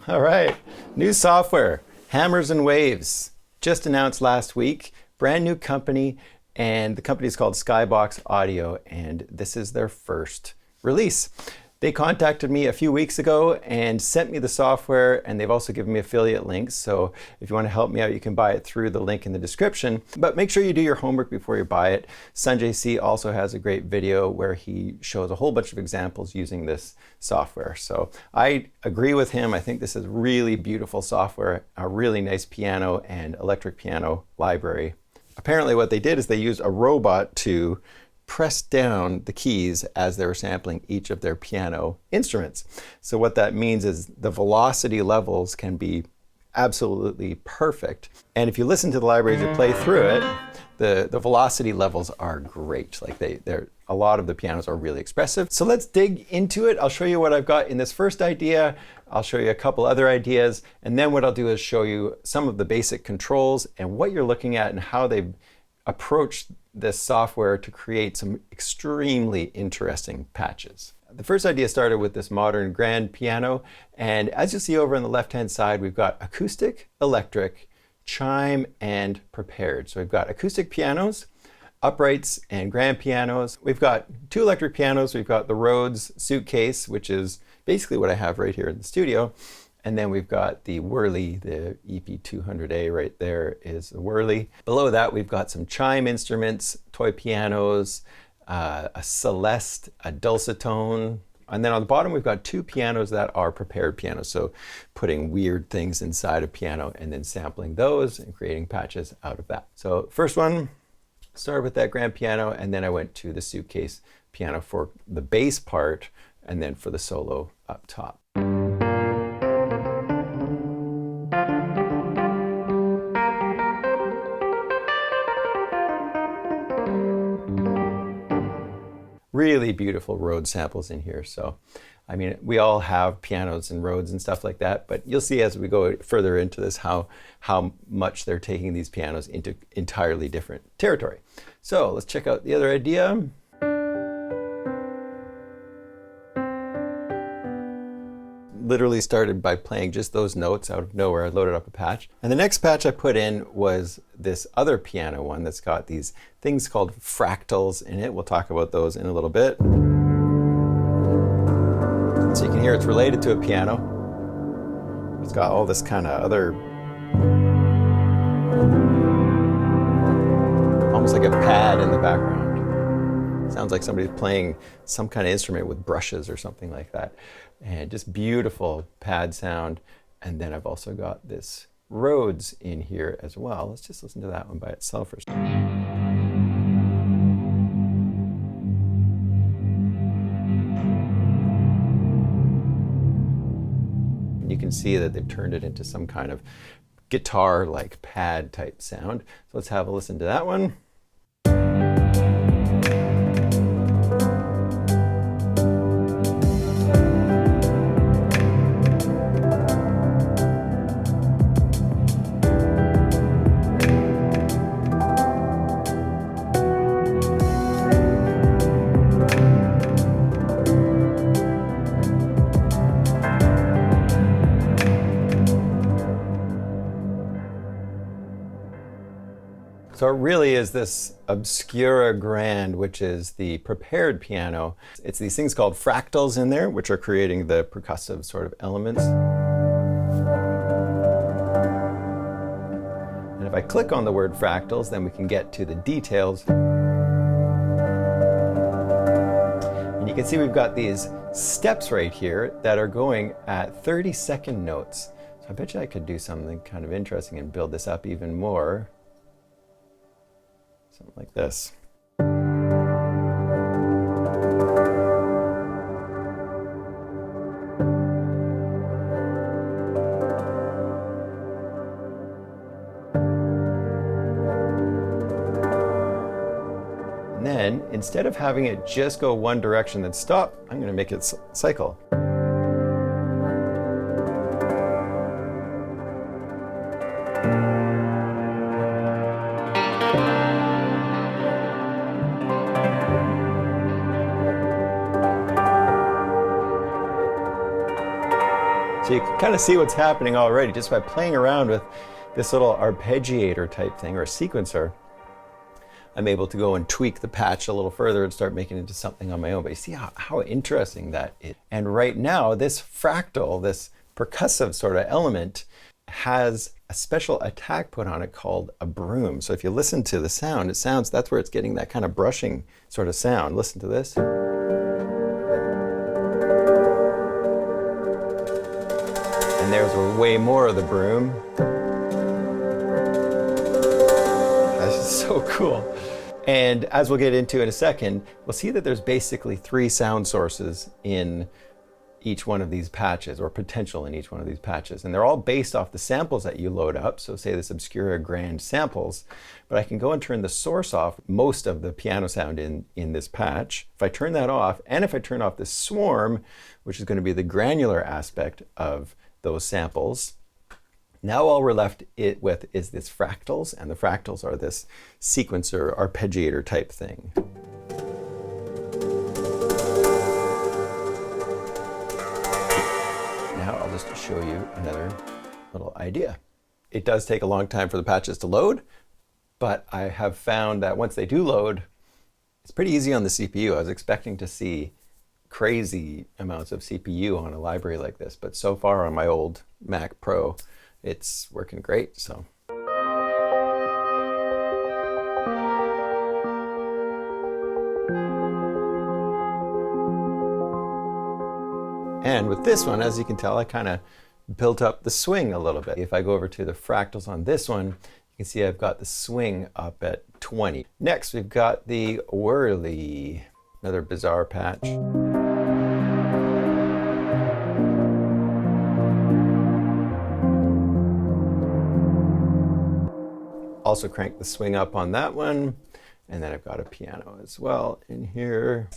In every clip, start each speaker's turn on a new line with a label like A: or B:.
A: All right, new software, Hammers and Waves, just announced last week, brand new company, and the company is called Skybox Audio, and this is their first release. They contacted me a few weeks ago and sent me the software, and they've also given me affiliate links. So if you want to help me out, you can buy it through the link in the description. But make sure you do your homework before you buy it. Sanjay C also has a great video where he shows a whole bunch of examples using this software. So I agree with him. I think this is really beautiful software, a really nice piano and electric piano library. Apparently what they did is they used a robot to press down the keys as they were sampling each of their piano instruments. So what that means is the velocity levels can be absolutely perfect. And if you listen to the library as you play through it, the velocity levels are great. Like a lot of the pianos are really expressive. So let's dig into it. I'll show you what I've got in this first idea. I'll show you a couple other ideas. And then what I'll do is show you some of the basic controls and what you're looking at and how they've approached this software to create some extremely interesting patches. The first idea started with this modern grand piano, and as you see over on the left-hand side, we've got acoustic, electric, chime, and prepared. So we've got acoustic pianos, uprights, and grand pianos. We've got two electric pianos. We've got the Rhodes Suitcase, which is basically what I have right here in the studio. And then we've got the Whirly, the EP200A right there is the Whirly. Below that, we've got some chime instruments, toy pianos, a Celeste, a Dulcitone. And then on the bottom, we've got two pianos that are prepared pianos. So putting weird things inside a piano and then sampling those and creating patches out of that. So first one, started with that grand piano, and then I went to the suitcase piano for the bass part, and then for the solo up top. Really beautiful Rhodes samples in here. So, I mean, we all have pianos and Rhodes and stuff like that, but you'll see as we go further into this how much they're taking these pianos into entirely different territory. So let's check out the other idea. Literally started by playing just those notes out of nowhere. I loaded up a patch. And the next patch I put in was this other piano one that's got these things called fractals in it. We'll talk about those in a little bit. So you can hear it's related to a piano. It's got all this kind of other, almost like a pad in the background. Sounds like somebody's playing some kind of instrument with brushes or something like that. And just beautiful pad sound. And then I've also got this Rhodes in here as well. Let's just listen to that one by itself first. You can see that they've turned it into some kind of guitar-like pad type sound. So let's have a listen to that one. So it really is this Obscura Grand, which is the prepared piano. It's these things called fractals in there, which are creating the percussive sort of elements. And if I click on the word fractals, then we can get to the details. And you can see we've got these steps right here that are going at 30-second notes. So I bet you I could do something kind of interesting and build this up even more. Something like this. And then, instead of having it just go one direction then stop, I'm going to make it cycle. So you can kind of see what's happening already just by playing around with this little arpeggiator type thing, or a sequencer. I'm able to go and tweak the patch a little further and start making it into something on my own. But you see how interesting that is. And right now, this fractal, this percussive sort of element, has a special attack put on it called a broom. So if you listen to the sound, that's where it's getting that kind of brushing sort of sound. Listen to this. And there's way more of the broom. That's just so cool. And as we'll get into in a second, we'll see that there's basically 3 sound sources in each one of these patches, or potential in each one of these patches. And they're all based off the samples that you load up. So say this Obscura Grand samples, but I can go and turn the source off, most of the piano sound in this patch. If I turn that off, and if I turn off the swarm, which is going to be the granular aspect of those samples, now all we're left with is this fractals, and the fractals are this sequencer, arpeggiator type thing. Now I'll just show you another little idea. It does take a long time for the patches to load, but I have found that once they do load, it's pretty easy on the CPU. I was expecting to see crazy amounts of CPU on a library like this, but so far on my old Mac Pro, it's working great. So. And with this one, as you can tell, I kind of built up the swing a little bit. If I go over to the fractals on this one, you can see I've got the swing up at 20. Next, we've got the whirly, another bizarre patch. Also crank the swing up on that one. And then I've got a piano as well in here.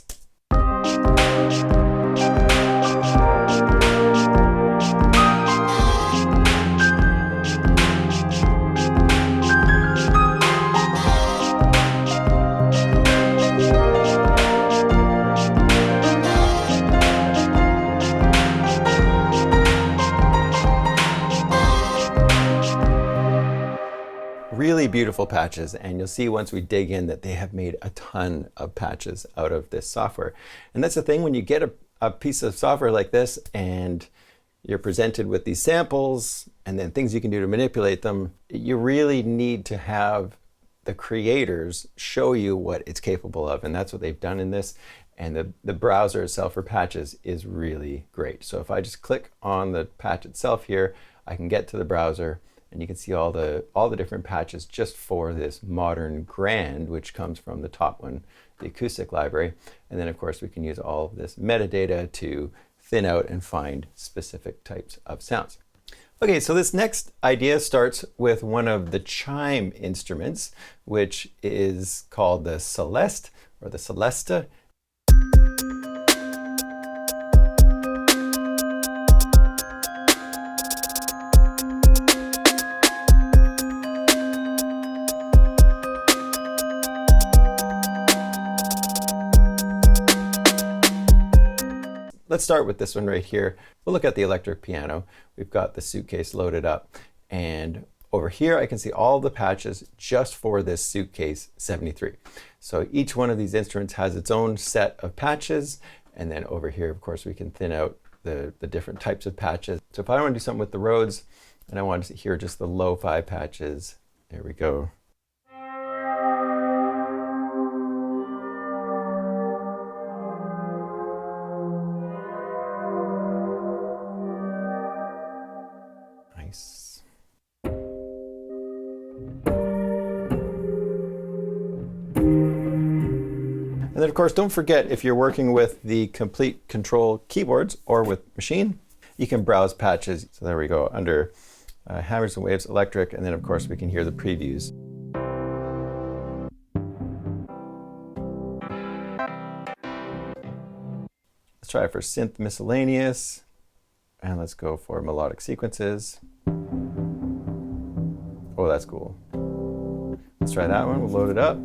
A: Really beautiful patches, and you'll see once we dig in that they have made a ton of patches out of this software. And that's the thing, when you get a piece of software like this and you're presented with these samples and then things you can do to manipulate them, you really need to have the creators show you what it's capable of, and that's what they've done in this. And the browser itself for patches is really great. So if I just click on the patch itself here, I can get to the browser, and you can see all the different patches just for this modern Grand, which comes from the top one, the acoustic library. And then of course we can use all of this metadata to thin out and find specific types of sounds. Okay, so this next idea starts with one of the chime instruments, which is called the Celeste, or the Celesta. Let's start with this one right here. We'll look at the electric piano. We've got the suitcase loaded up, and over here I can see all the patches just for this suitcase 73. So each one of these instruments has its own set of patches, and then over here of course we can thin out the different types of patches. So if I want to do something with the Rhodes and I want to hear just the lo-fi patches, there we go. Nice. And then of course, don't forget, if you're working with the Complete Control keyboards or with Machine, you can browse patches. So there we go, under Hammers and Waves Electric, and then of course we can hear the previews. Let's try it for Synth Miscellaneous, and let's go for Melodic Sequences. Oh, that's cool. Let's try that one, we'll load it up.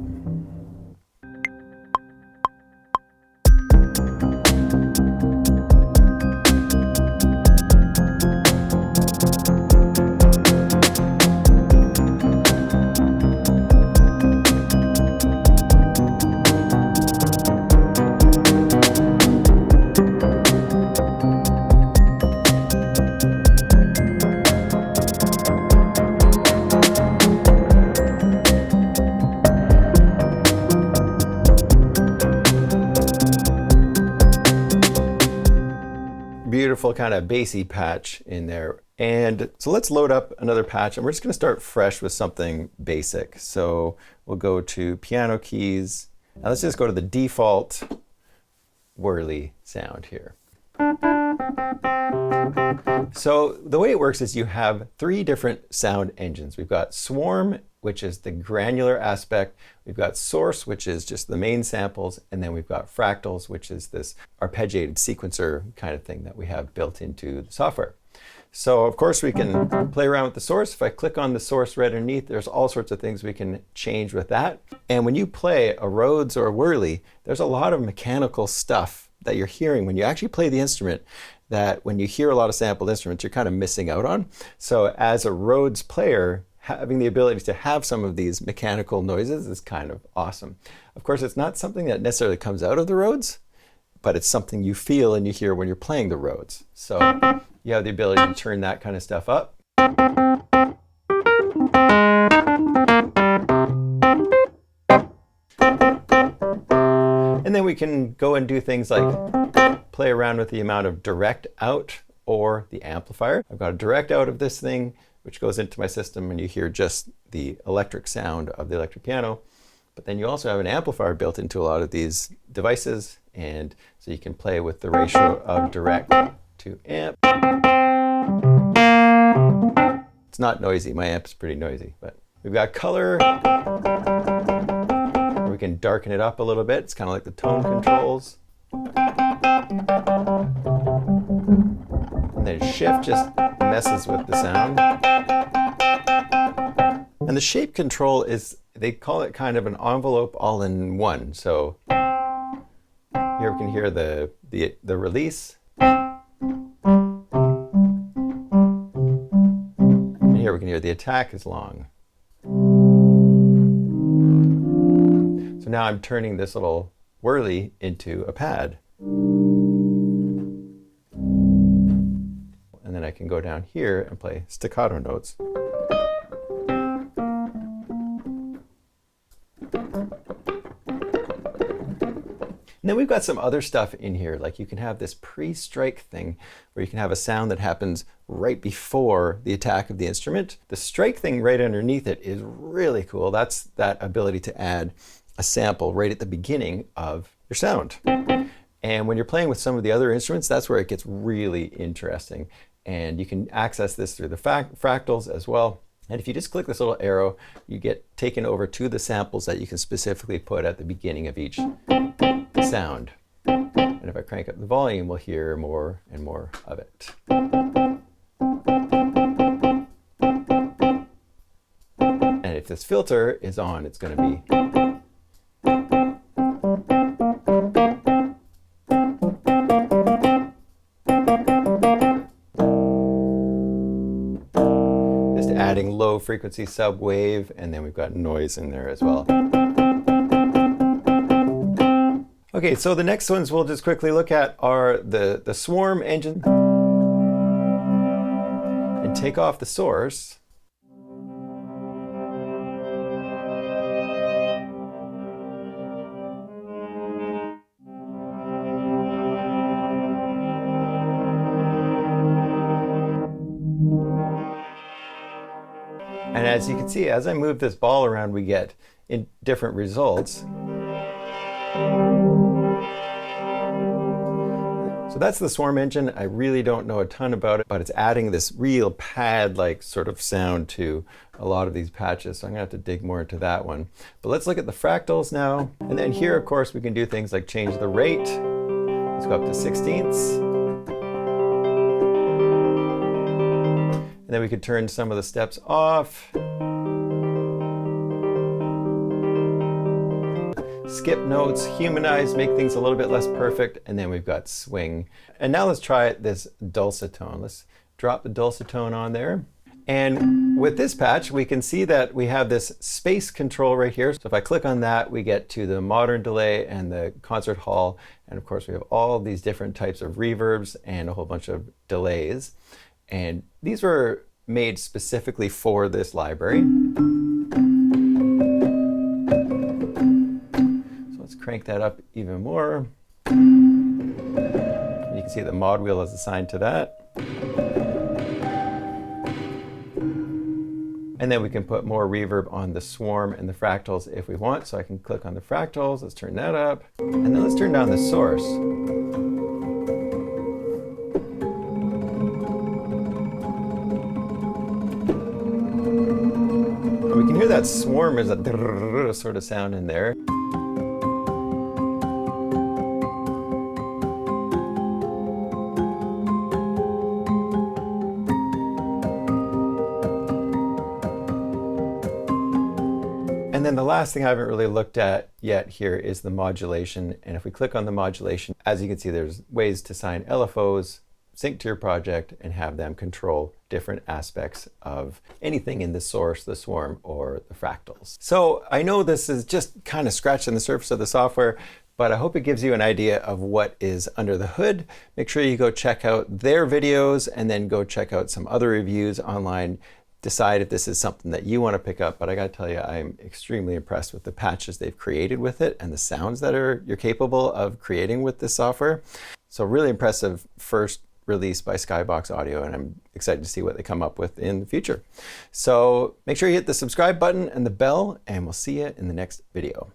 A: beautiful kind of bassy patch in there. And so let's load up another patch, and we're just going to start fresh with something basic. So we'll go to piano keys, and let's just go to the default whirly sound here. So the way it works is you have 3 different sound engines. We've got Swarm, which is the granular aspect. We've got Source, which is just the main samples. And then we've got Fractals, which is this arpeggiated sequencer kind of thing that we have built into the software. So of course we can play around with the source. If I click on the source right underneath, there's all sorts of things we can change with that. And when you play a Rhodes or a whirly, there's a lot of mechanical stuff that you're hearing when you actually play the instrument that when you hear a lot of sampled instruments, you're kind of missing out on. So as a Rhodes player, having the ability to have some of these mechanical noises is kind of awesome. Of course, it's not something that necessarily comes out of the Rhodes, but it's something you feel and you hear when you're playing the Rhodes. So you have the ability to turn that kind of stuff up. And then we can go and do things like play around with the amount of direct out or the amplifier. I've got a direct out of this thing, which goes into my system, and you hear just the electric sound of the electric piano. But then you also have an amplifier built into a lot of these devices, and so you can play with the ratio of direct to amp. It's not noisy. My amp is pretty noisy, but we've got color. We can darken it up a little bit. It's kind of like the tone controls. And then shift just messes with the sound. And the shape control is, they call it kind of an envelope all-in-one. So here we can hear the release. And here we can hear the attack is long. So now I'm turning this little whirly into a pad. And then I can go down here and play staccato notes. And then we've got some other stuff in here, like you can have this pre-strike thing where you can have a sound that happens right before the attack of the instrument. The strike thing right underneath it is really cool. That's that ability to add a sample right at the beginning of your sound. And when you're playing with some of the other instruments, that's where it gets really interesting. And you can access this through the fractals as well. And if you just click this little arrow, you get taken over to the samples that you can specifically put at the beginning of each sound. And if I crank up the volume, we'll hear more and more of it. And if this filter is on, it's going to be just adding low frequency subwave, and then we've got noise in there as well. Okay, so the next ones we'll just quickly look at are the Swarm engine. And take off the source. And as you can see, as I move this ball around, we get in different results. So that's the Swarm engine. I really don't know a ton about it, but it's adding this real pad-like sort of sound to a lot of these patches. So I'm gonna have to dig more into that one. But let's look at the fractals now. And then here, of course, we can do things like change the rate. Let's go up to 16ths. And then we could turn some of the steps off. Skip notes, humanize, make things a little bit less perfect, and then we've got swing. And now let's try this dulcitone. Let's drop the dulcitone on there. And with this patch, we can see that we have this space control right here. So if I click on that, we get to the modern delay and the concert hall. And of course, we have all these different types of reverbs and a whole bunch of delays. And these were made specifically for this library. So let's crank that up even more. You You can see the mod wheel is assigned to that. And then we can put more reverb on the swarm and the fractals if we want. So I can click on the fractals, let's turn that up. And then let's turn down the source. And we can hear that swarm is a sort of sound in there. And then the last thing I haven't really looked at yet here is the modulation. And if we click on the modulation, as you can see, there's ways to assign LFOs, sync to your project, and have them control different aspects of anything in the source, the swarm, or the fractals. So I know this is just kind of scratching the surface of the software, but I hope it gives you an idea of what is under the hood. Make sure you go check out their videos and then go check out some other reviews online. Decide if this is something that you want to pick up, but I gotta tell you, I'm extremely impressed with the patches they've created with it and the sounds that you're capable of creating with this software. So really impressive first release by Skybox Audio, and I'm excited to see what they come up with in the future. So make sure you hit the subscribe button and the bell, and we'll see you in the next video.